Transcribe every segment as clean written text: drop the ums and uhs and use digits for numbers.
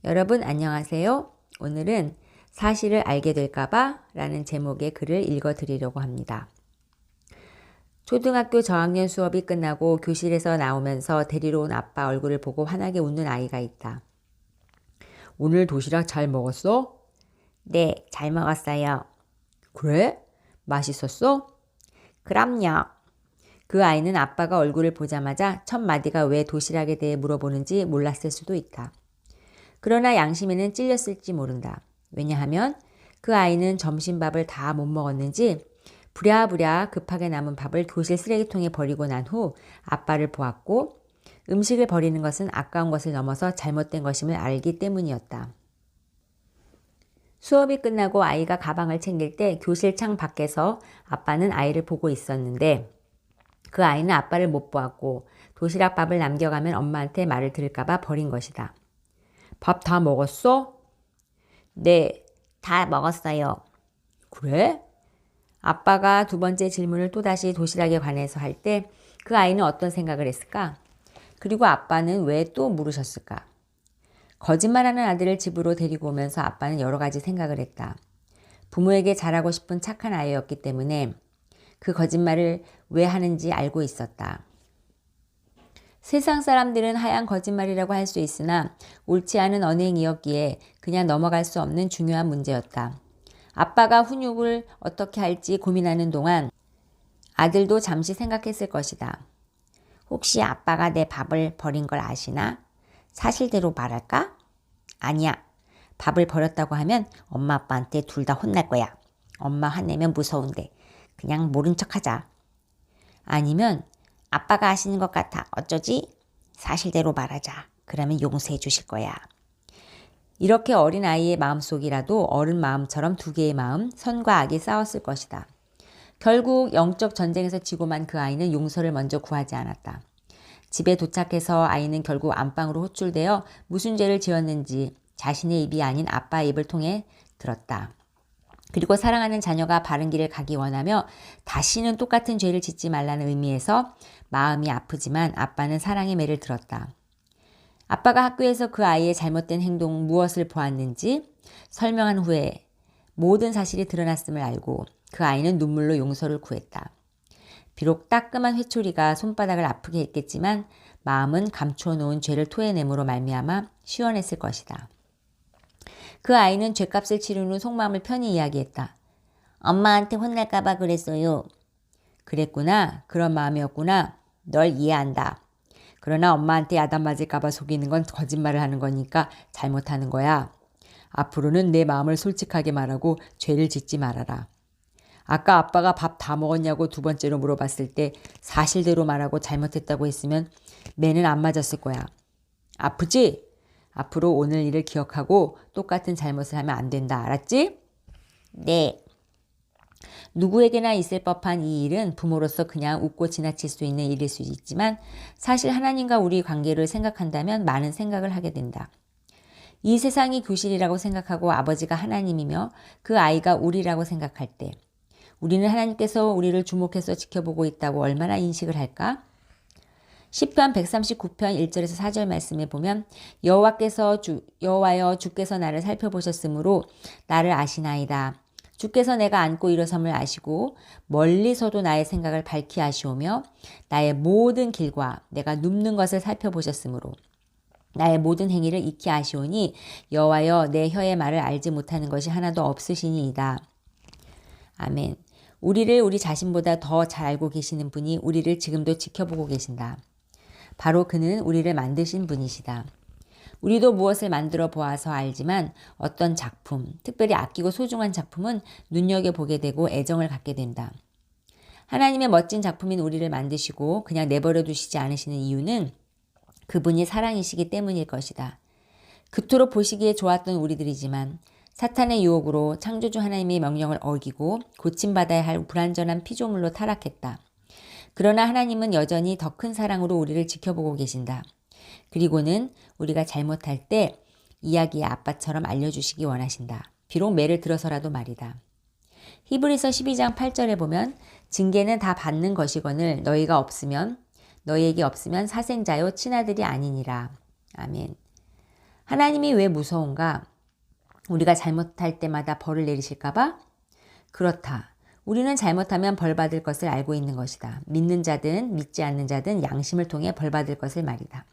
여러분 안녕하세요. 오늘은 사실을 알게 될까봐 라는 제목의 글을 읽어드리려고 합니다. 초등학교 저학년 수업이 끝나고 교실에서 나오면서 데리러 온 아빠 얼굴을 보고 환하게 웃는 아이가 있다. 오늘 도시락 잘 먹었어? 네, 잘 먹었어요. 그래? 맛있었어? 그럼요. 그 아이는 아빠가 얼굴을 보자마자 첫 마디가 왜 도시락에 대해 물어보는지 몰랐을 수도 있다. 그러나 양심에는 찔렸을지 모른다. 왜냐하면 그 아이는 점심밥을 다 못 먹었는지 부랴부랴 급하게 남은 밥을 교실 쓰레기통에 버리고 난 후 아빠를 보았고 음식을 버리는 것은 아까운 것을 넘어서 잘못된 것임을 알기 때문이었다. 수업이 끝나고 아이가 가방을 챙길 때 교실 창 밖에서 아빠는 아이를 보고 있었는데 그 아이는 아빠를 못 보았고 도시락 밥을 남겨가면 엄마한테 말을 들을까봐 버린 것이다. 밥 다 먹었어? 네, 다 먹었어요. 그래? 아빠가 두 번째 질문을 또다시 도시락에 관해서 할 때 그 아이는 어떤 생각을 했을까? 그리고 아빠는 왜 또 물으셨을까? 거짓말하는 아들을 집으로 데리고 오면서 아빠는 여러 가지 생각을 했다. 부모에게 잘하고 싶은 착한 아이였기 때문에 그 거짓말을 왜 하는지 알고 있었다. 세상 사람들은 하얀 거짓말이라고 할 수 있으나 옳지 않은 언행이었기에 그냥 넘어갈 수 없는 중요한 문제였다. 아빠가 훈육을 어떻게 할지 고민하는 동안 아들도 잠시 생각했을 것이다. 혹시 아빠가 내 밥을 버린 걸 아시나? 사실대로 말할까? 아니야. 밥을 버렸다고 하면 엄마 아빠한테 둘 다 혼날 거야. 엄마 화내면 무서운데 그냥 모른 척하자. 아니면 아빠가 아시는 것 같아. 어쩌지? 사실대로 말하자. 그러면 용서해 주실 거야. 이렇게 어린아이의 마음속이라도 어른 마음처럼 두 개의 마음, 선과 악이 싸웠을 것이다. 결국 영적 전쟁에서 지고만 그 아이는 용서를 먼저 구하지 않았다. 집에 도착해서 아이는 결국 안방으로 호출되어 무슨 죄를 지었는지 자신의 입이 아닌 아빠의 입을 통해 들었다. 그리고 사랑하는 자녀가 바른 길을 가기 원하며 다시는 똑같은 죄를 짓지 말라는 의미에서 마음이 아프지만 아빠는 사랑의 매를 들었다. 아빠가 학교에서 그 아이의 잘못된 행동 무엇을 보았는지 설명한 후에 모든 사실이 드러났음을 알고 그 아이는 눈물로 용서를 구했다. 비록 따끔한 회초리가 손바닥을 아프게 했겠지만 마음은 감춰놓은 죄를 토해냄으로 말미암아 시원했을 것이다. 그 아이는 죗값을 치른 후 속마음을 편히 이야기했다. 엄마한테 혼날까봐 그랬어요. 그랬구나. 그런 마음이었구나. 널 이해한다. 그러나 엄마한테 야단 맞을까봐 속이는 건 거짓말을 하는 거니까 잘못하는 거야. 앞으로는 내 마음을 솔직하게 말하고 죄를 짓지 말아라. 아까 아빠가 밥 다 먹었냐고 두 번째로 물어봤을 때 사실대로 말하고 잘못했다고 했으면 매는 안 맞았을 거야. 아프지? 앞으로 오늘 일을 기억하고 똑같은 잘못을 하면 안 된다. 알았지? 네. 누구에게나 있을 법한 이 일은 부모로서 그냥 웃고 지나칠 수 있는 일일 수 있지만 사실 하나님과 우리 관계를 생각한다면 많은 생각을 하게 된다. 이 세상이 교실이라고 생각하고 아버지가 하나님이며 그 아이가 우리라고 생각할 때 우리는 하나님께서 우리를 주목해서 지켜보고 있다고 얼마나 인식을 할까? 시편 139편 1절에서 4절 말씀에 보면 여호와여 주께서 나를 살펴보셨으므로 나를 아시나이다. 주께서 내가 앉고 일어섬을 아시고 멀리서도 나의 생각을 밝히 아시오며 나의 모든 길과 내가 눕는 것을 살펴보셨으므로 나의 모든 행위를 익히 아시오니 여호와여 내 혀의 말을 알지 못하는 것이 하나도 없으시니이다. 아멘. 우리를 우리 자신보다 더 잘 알고 계시는 분이 우리를 지금도 지켜보고 계신다. 바로 그는 우리를 만드신 분이시다. 우리도 무엇을 만들어 보아서 알지만 어떤 작품, 특별히 아끼고 소중한 작품은 눈여겨보게 되고 애정을 갖게 된다. 하나님의 멋진 작품인 우리를 만드시고 그냥 내버려 두시지 않으시는 이유는 그분이 사랑이시기 때문일 것이다. 그토록 보시기에 좋았던 우리들이지만 사탄의 유혹으로 창조주 하나님의 명령을 어기고 고침받아야 할 불완전한 피조물로 타락했다. 그러나 하나님은 여전히 더 큰 사랑으로 우리를 지켜보고 계신다. 그리고는 우리가 잘못할 때 이야기의 아빠처럼 알려주시기 원하신다. 비록 매를 들어서라도 말이다. 히브리서 12장 8절에 보면 징계는 다 받는 것이거늘 너희에게 없으면 사생자요 친아들이 아니니라. 아멘. 하나님이 왜 무서운가? 우리가 잘못할 때마다 벌을 내리실까봐? 그렇다. 우리는 잘못하면 벌 받을 것을 알고 있는 것이다. 믿는 자든 믿지 않는 자든 양심을 통해 벌 받을 것을 말이다.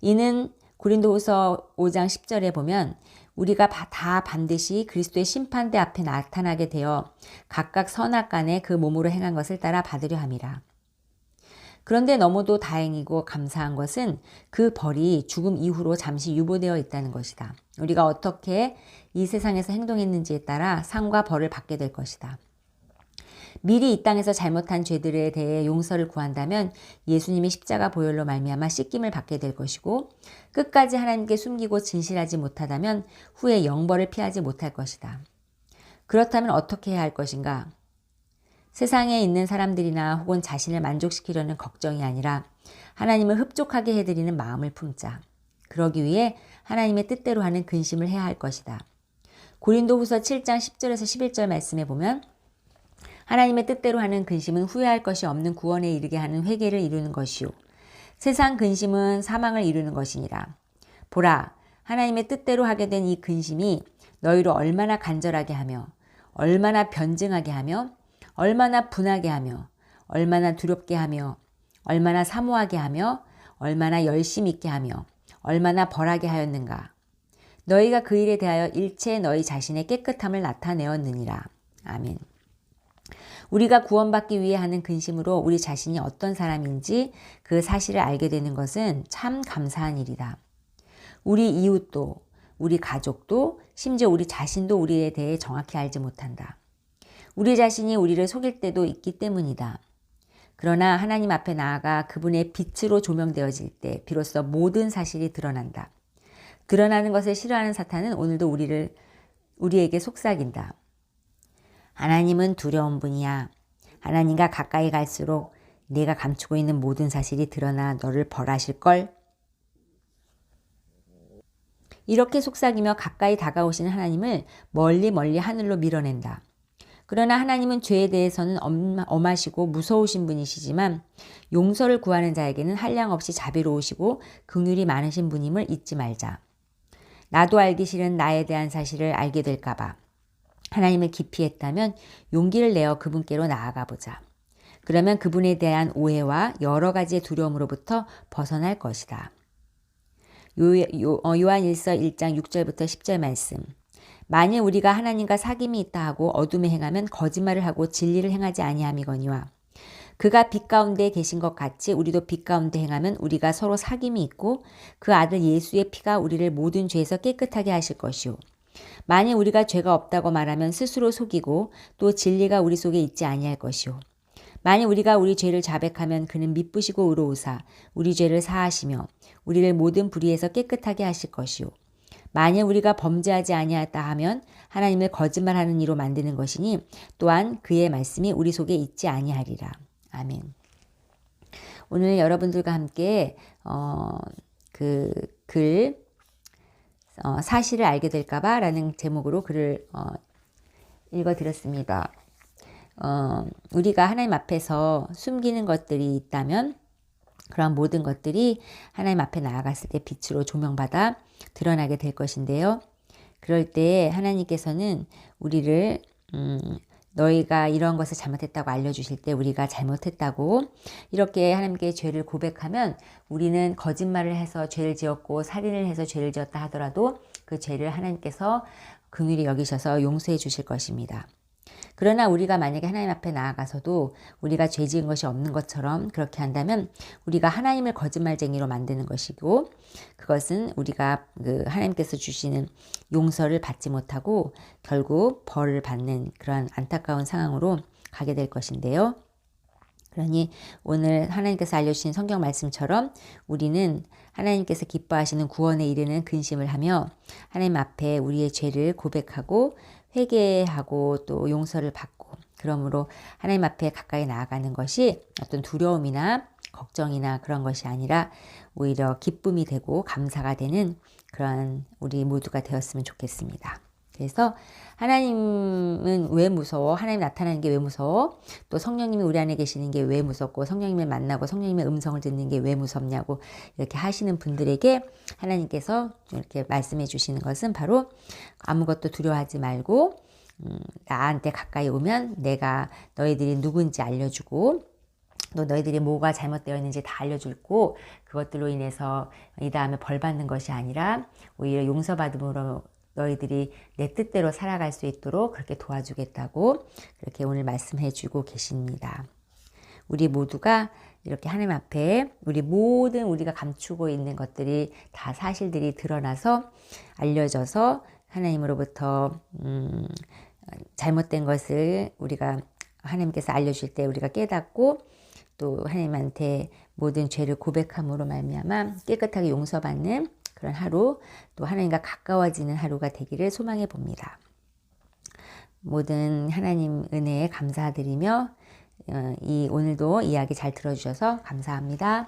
이는 고린도후서 5장 10절에 보면 우리가 다 반드시 그리스도의 심판대 앞에 나타나게 되어 각각 선악간에 그 몸으로 행한 것을 따라 받으려 함이라. 그런데 너무도 다행이고 감사한 것은 그 벌이 죽음 이후로 잠시 유보되어 있다는 것이다. 우리가 어떻게 이 세상에서 행동했는지에 따라 상과 벌을 받게 될 것이다. 미리 이 땅에서 잘못한 죄들에 대해 용서를 구한다면 예수님이 십자가 보혈로 말미암아 씻김을 받게 될 것이고 끝까지 하나님께 숨기고 진실하지 못하다면 후에 영벌을 피하지 못할 것이다. 그렇다면 어떻게 해야 할 것인가? 세상에 있는 사람들이나 혹은 자신을 만족시키려는 걱정이 아니라 하나님을 흡족하게 해드리는 마음을 품자. 그러기 위해 하나님의 뜻대로 하는 근심을 해야 할 것이다. 고린도후서 7장 10절에서 11절 말씀에 보면 하나님의 뜻대로 하는 근심은 후회할 것이 없는 구원에 이르게 하는 회개를 이루는 것이요. 세상 근심은 사망을 이루는 것이니라. 보라, 하나님의 뜻대로 하게 된 이 근심이 너희로 얼마나 간절하게 하며 얼마나 변증하게 하며 얼마나 분하게 하며 얼마나 두렵게 하며 얼마나 사모하게 하며 얼마나 열심 있게 하며 얼마나 벌하게 하였는가. 너희가 그 일에 대하여 일체 너희 자신의 깨끗함을 나타내었느니라. 아멘. 우리가 구원받기 위해 하는 근심으로 우리 자신이 어떤 사람인지 그 사실을 알게 되는 것은 참 감사한 일이다. 우리 이웃도, 우리 가족도, 심지어 우리 자신도 우리에 대해 정확히 알지 못한다. 우리 자신이 우리를 속일 때도 있기 때문이다. 그러나 하나님 앞에 나아가 그분의 빛으로 조명되어질 때 비로소 모든 사실이 드러난다. 드러나는 것을 싫어하는 사탄은 오늘도 우리에게 속삭인다. 하나님은 두려운 분이야. 하나님과 가까이 갈수록 내가 감추고 있는 모든 사실이 드러나 너를 벌하실걸. 이렇게 속삭이며 가까이 다가오시는 하나님을 멀리 하늘로 밀어낸다. 그러나 하나님은 죄에 대해서는 엄하시고 무서우신 분이시지만 용서를 구하는 자에게는 한량없이 자비로우시고 긍휼이 많으신 분임을 잊지 말자. 나도 알기 싫은 나에 대한 사실을 알게 될까 봐. 하나님을 기피했다면 용기를 내어 그분께로 나아가 보자. 그러면 그분에 대한 오해와 여러 가지의 두려움으로부터 벗어날 것이다. 요한일서 1장 6절부터 10절 말씀. 만일 우리가 하나님과 사귐이 있다 하고 어둠에 행하면 거짓말을 하고 진리를 행하지 아니함이거니와 그가 빛 가운데 계신 것 같이 우리도 빛 가운데 행하면 우리가 서로 사귐이 있고 그 아들 예수의 피가 우리를 모든 죄에서 깨끗하게 하실 것이요. 만일 우리가 죄가 없다고 말하면 스스로 속이고 또 진리가 우리 속에 있지 아니할 것이요. 만일 우리가 우리 죄를 자백하면 그는 미쁘시고 의로우사 우리 죄를 사하시며 우리를 모든 불의에서 깨끗하게 하실 것이요. 만일 우리가 범죄하지 아니하였다 하면 하나님을 거짓말하는 이로 만드는 것이니 또한 그의 말씀이 우리 속에 있지 아니하리라. 아멘. 오늘 여러분들과 함께 사실을 알게 될까봐 라는 제목으로 글을 읽어드렸습니다. 우리가 하나님 앞에서 숨기는 것들이 있다면 그런 모든 것들이 하나님 앞에 나아갔을 때 빛으로 조명받아 드러나게 될 것인데요. 그럴 때 하나님께서는 우리를 너희가 이런 것을 잘못했다고 알려주실 때 우리가 잘못했다고 이렇게 하나님께 죄를 고백하면 우리는 거짓말을 해서 죄를 지었고 살인을 해서 죄를 지었다 하더라도 그 죄를 하나님께서 긍휼히 여기셔서 용서해 주실 것입니다. 그러나 우리가 만약에 하나님 앞에 나아가서도 우리가 죄 지은 것이 없는 것처럼 그렇게 한다면 우리가 하나님을 거짓말쟁이로 만드는 것이고 그것은 우리가 하나님께서 주시는 용서를 받지 못하고 결국 벌을 받는 그런 안타까운 상황으로 가게 될 것인데요. 그러니 오늘 하나님께서 알려주신 성경 말씀처럼 우리는 하나님께서 기뻐하시는 구원에 이르는 근심을 하며 하나님 앞에 우리의 죄를 고백하고 회개하고 또 용서를 받고 그러므로 하나님 앞에 가까이 나아가는 것이 어떤 두려움이나 걱정이나 그런 것이 아니라 오히려 기쁨이 되고 감사가 되는 그런 우리 모두가 되었으면 좋겠습니다. 그래서 하나님은 왜 무서워? 하나님 나타나는 게 왜 무서워? 또 성령님이 우리 안에 계시는 게 왜 무섭고 성령님을 만나고 성령님의 음성을 듣는 게 왜 무섭냐고 이렇게 하시는 분들에게 하나님께서 이렇게 말씀해 주시는 것은 바로 아무것도 두려워하지 말고 나한테 가까이 오면 내가 너희들이 누군지 알려주고 또 너희들이 뭐가 잘못되어 있는지 다 알려주고 그것들로 인해서 이 다음에 벌 받는 것이 아니라 오히려 용서받음으로 너희들이 내 뜻대로 살아갈 수 있도록 그렇게 도와주겠다고 그렇게 오늘 말씀해 주고 계십니다. 우리 모두가 이렇게 하나님 앞에 우리 모든 우리가 감추고 있는 것들이 다 사실들이 드러나서 알려져서 하나님으로부터 잘못된 것을 우리가 하나님께서 알려줄 때 우리가 깨닫고 또 하나님한테 모든 죄를 고백함으로 말미암아 깨끗하게 용서받는 그런 하루, 또 하나님과 가까워지는 하루가 되기를 소망해 봅니다. 모든 하나님 은혜에 감사드리며 오늘도 이야기 잘 들어주셔서 감사합니다.